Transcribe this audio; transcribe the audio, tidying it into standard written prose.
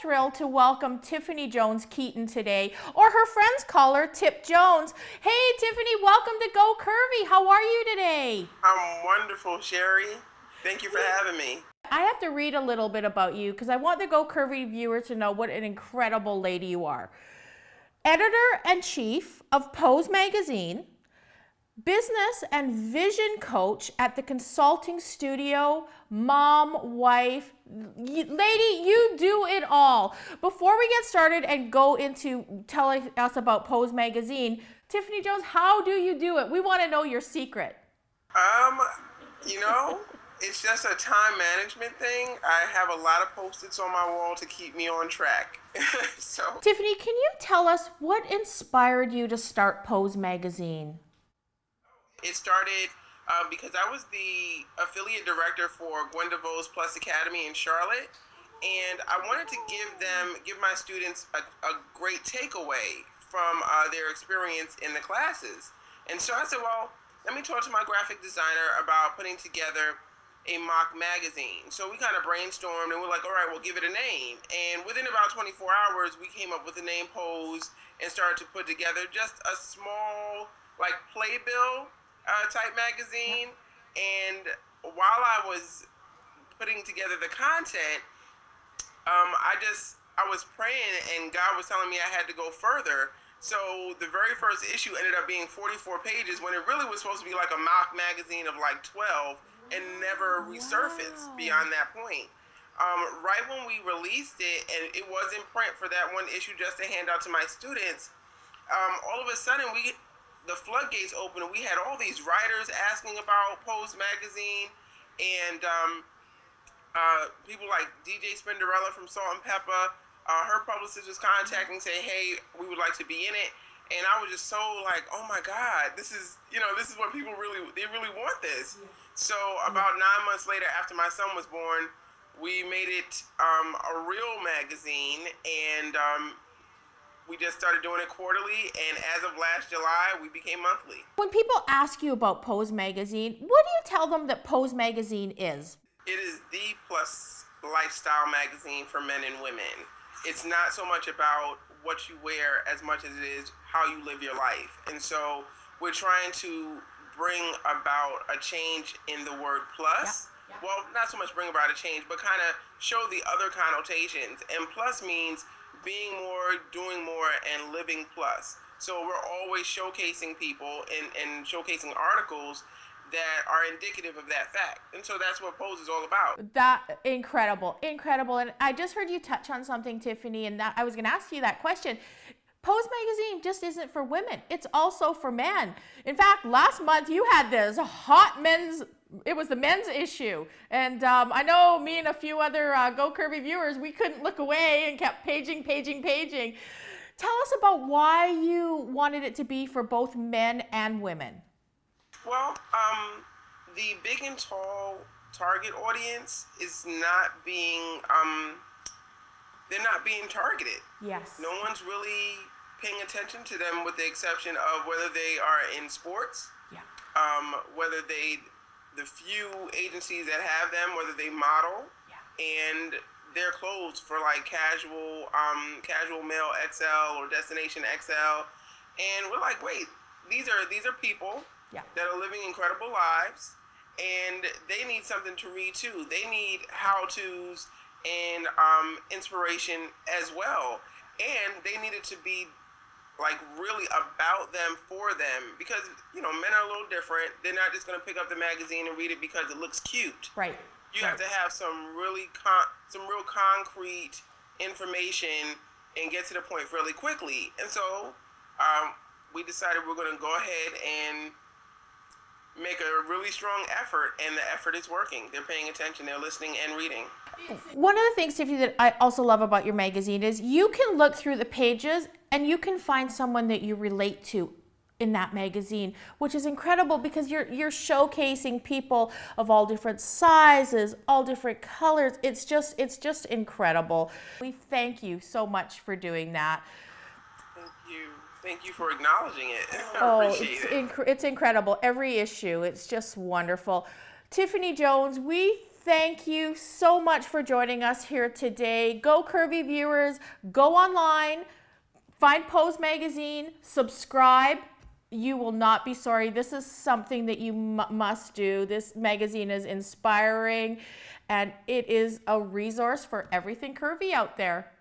thrilled to welcome Tiffany Jones-Keaton today, or her friends call her Tip Jones. Hey Tiffany, welcome to Go Curvy. How are you today? I'm wonderful, Sherry. Thank you for having me. I have to read a little bit about you because I want the Go Curvy viewers to know what an incredible lady you are. Editor-in-chief of Pose Magazine, business and vision coach at the consulting studio, mom, wife. Lady, you do it all. Before we get started and go into telling us about Pose Magazine, Tiffany Jones, how do you do it? We want to know your secret. It's just a time management thing. I have a lot of Post-its on my wall to keep me on track. Tiffany, can you tell us what inspired you to start Pose Magazine? It started because I was the affiliate director for Gwen DeVoe's Plus Academy in Charlotte, and I wanted to give my students a great takeaway from their experience in the classes. And so I said, well, let me talk to my graphic designer about putting together a mock magazine. So we kind of brainstormed and we're like, all right, we'll give it a name. And within about 24 hours, we came up with the name Pose and started to put together just a small, like, playbill type magazine. And while I was putting together the content, I was praying and God was telling me I had to go further. So the very first issue ended up being 44 pages when it really was supposed to be like a mock magazine of like 12 and never resurfaced beyond that point. Right when we released it, and it was in print for that one issue just to hand out to my students, all of a sudden the floodgates opened and we had all these writers asking about Pose Magazine, and people like DJ Spinderella from Salt and Pepper, her publicist was contacting saying, hey, we would like to be in it. And I was just so like, oh my God, this is what people really want this. So about 9 months later, after my son was born, we made it a real magazine, and we just started doing it quarterly. And as of last July, we became monthly. When people ask you about Pose Magazine, what do you tell them that Pose Magazine is? It is the plus lifestyle magazine for men and women. It's not so much about what you wear as much as it is how you live your life. And so we're trying to bring about a change in the word plus. Yeah. Well, not so much bring about a change, but kind of show the other connotations. And plus means being more, doing more, and living plus. So we're always showcasing people and showcasing articles that are indicative of that fact. And so that's what Pose is all about. That incredible. And I just heard you touch on something, Tiffany, and that I was going to ask you that question. Pose Magazine just isn't for women. It's also for men. In fact, last month you had this hot it was the men's issue. And I know me and a few other Go Curvy viewers, we couldn't look away and kept paging. Tell us about why you wanted it to be for both men and women. Well, the big and tall target audience is not being, they're not being targeted. Yes. No one's really paying attention to them with the exception of whether they are in sports, whether the few agencies that have them, whether they model, and their clothes for like casual male XL or destination XL. And we're like, wait, these are people that are living incredible lives, and they need something to read too. They need how-tos and inspiration as well. And they need it to be like really about them, for them, because men are a little different. They're not just going to pick up the magazine and read it because it looks cute. Right. You have to have some real concrete information and get to the point fairly quickly. And so we decided we're going to go ahead and make a really strong effort, and the effort is working. They're paying attention, they're listening and reading. One of the things, Tiffany, that I also love about your magazine is you can look through the pages and you can find someone that you relate to in that magazine, which is incredible because you're showcasing people of all different sizes, all different colors. It's just incredible. We thank you so much for doing that. Thank you for acknowledging it. It's incredible. Every issue, it's just wonderful. Tiffany Jones, we thank you so much for joining us here today. Go Curvy viewers, go online, find Pose Magazine, subscribe. You will not be sorry. This is something that you must do. This magazine is inspiring, and it is a resource for everything curvy out there.